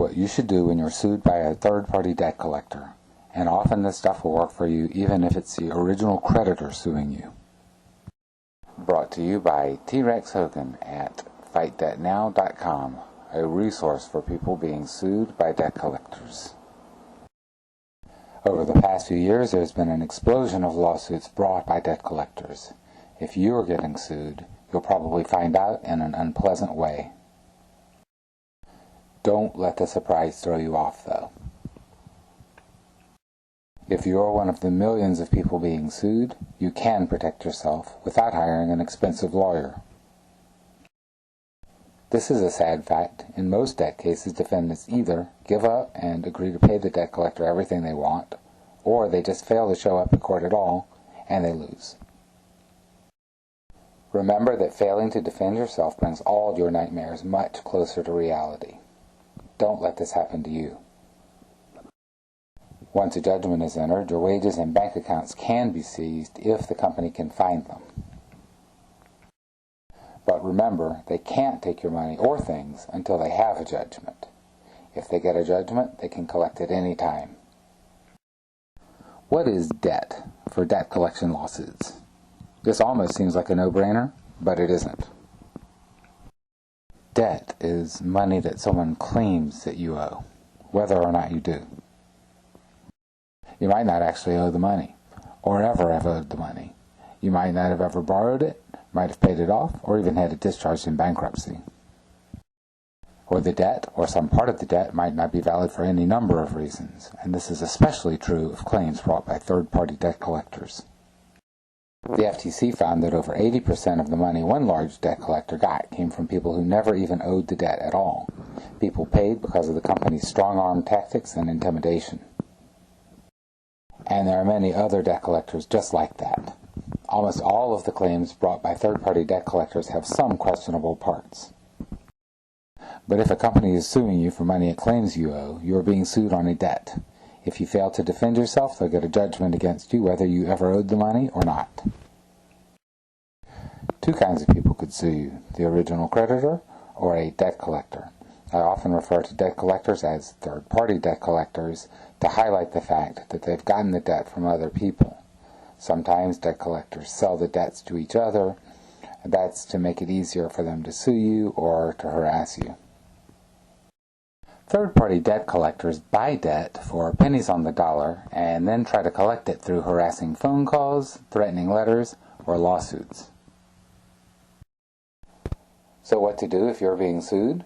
what you should do when you're sued by a third-party debt collector, and often this stuff will work for you even if it's the original creditor suing you. Brought to you by T-Rex Hogan at FightDebtNow.com, a resource for people being sued by debt collectors. Over the past few years, there's been an explosion of lawsuits brought by debt collectors. If you are getting sued, you'll probably find out in an unpleasant way. Don't let the surprise throw you off, though. If you are one of the millions of people being sued, you can protect yourself without hiring an expensive lawyer. This is a sad fact. In most debt cases, defendants either give up and agree to pay the debt collector everything they want, or they just fail to show up in court at all, and they lose. Remember that failing to defend yourself brings all your nightmares much closer to reality. Don't let this happen to you. Once a judgment is entered, your wages and bank accounts can be seized if the company can find them. But remember, they can't take your money or things until they have a judgment. If they get a judgment, they can collect at any time. What is debt for debt collection lawsuits? This almost seems like a no-brainer, but it isn't. Debt is money that someone claims that you owe, whether or not you do. You might not actually owe the money, or ever have owed the money. You might not have ever borrowed it, might have paid it off, or even had it discharged in bankruptcy. Or the debt, or some part of the debt, might not be valid for any number of reasons, and this is especially true of claims brought by third-party debt collectors. The FTC found that over 80% of the money one large debt collector got came from people who never even owed the debt at all. People paid because of the company's strong-arm tactics and intimidation. And there are many other debt collectors just like that. Almost all of the claims brought by third-party debt collectors have some questionable parts. But if a company is suing you for money it claims you owe, you are being sued on a debt. If you fail to defend yourself, they'll get a judgment against you whether you ever owed the money or not. Two kinds of people could sue you, the original creditor or a debt collector. I often refer to debt collectors as third-party debt collectors to highlight the fact that they've gotten the debt from other people. Sometimes debt collectors sell the debts to each other. That's to make it easier for them to sue you or to harass you. Third-party debt collectors buy debt for pennies on the dollar and then try to collect it through harassing phone calls, threatening letters, or lawsuits. So what to do if you're being sued?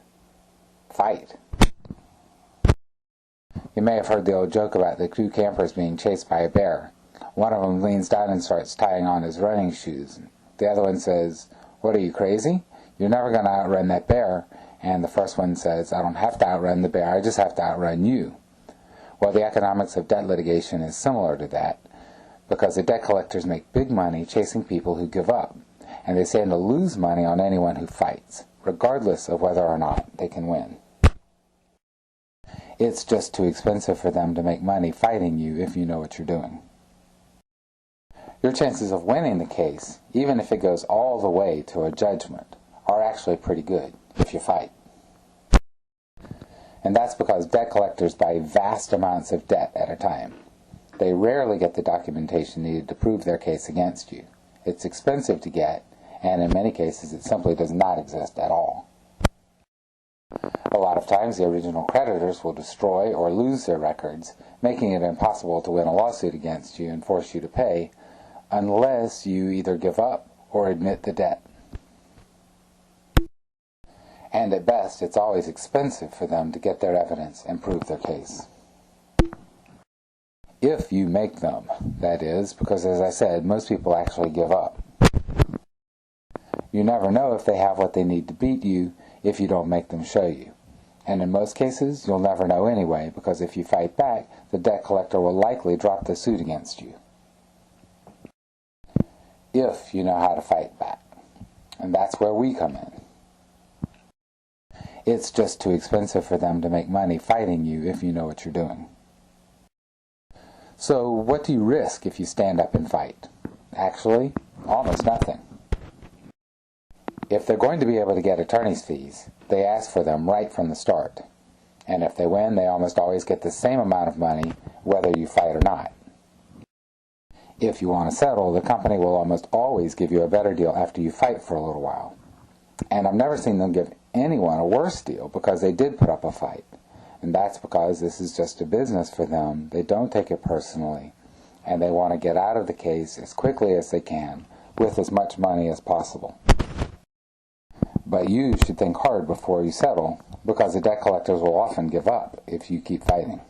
Fight. You may have heard the old joke about the two campers being chased by a bear. One of them leans down and starts tying on his running shoes. The other one says, "What, are you crazy? You're never going to outrun that bear." And the first one says, "I don't have to outrun the bear, I just have to outrun you." Well, the economics of debt litigation is similar to that, because the debt collectors make big money chasing people who give up, and they stand to lose money on anyone who fights, regardless of whether or not they can win. It's just too expensive for them to make money fighting you if you know what you're doing. Your chances of winning the case, even if it goes all the way to a judgment, are actually pretty good if you fight. And that's because debt collectors buy vast amounts of debt at a time. They rarely get the documentation needed to prove their case against you. It's expensive to get, and in many cases it simply does not exist at all. A lot of times the original creditors will destroy or lose their records, making it impossible to win a lawsuit against you and force you to pay, unless you either give up or admit the debt. And at best, it's always expensive for them to get their evidence and prove their case. If you make them, that is, because as I said, most people actually give up. You never know if they have what they need to beat you if you don't make them show you. And in most cases, you'll never know anyway, because if you fight back, the debt collector will likely drop the suit against you. If you know how to fight back. And that's where we come in. It's just too expensive for them to make money fighting you if you know what you're doing. So what do you risk if you stand up and fight? Actually, almost nothing. If they're going to be able to get attorney's fees, they ask for them right from the start. And if they win, they almost always get the same amount of money, whether you fight or not. If you want to settle, the company will almost always give you a better deal after you fight for a little while. And I've never seen them give anyone a worse deal because they did put up a fight. And that's because this is just a business for them. They don't take it personally. And they want to get out of the case as quickly as they can, with as much money as possible. But you should think hard before you settle, because the debt collectors will often give up if you keep fighting.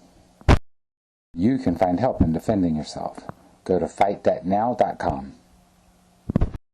You can find help in defending yourself. Go to FightDebtNow.com.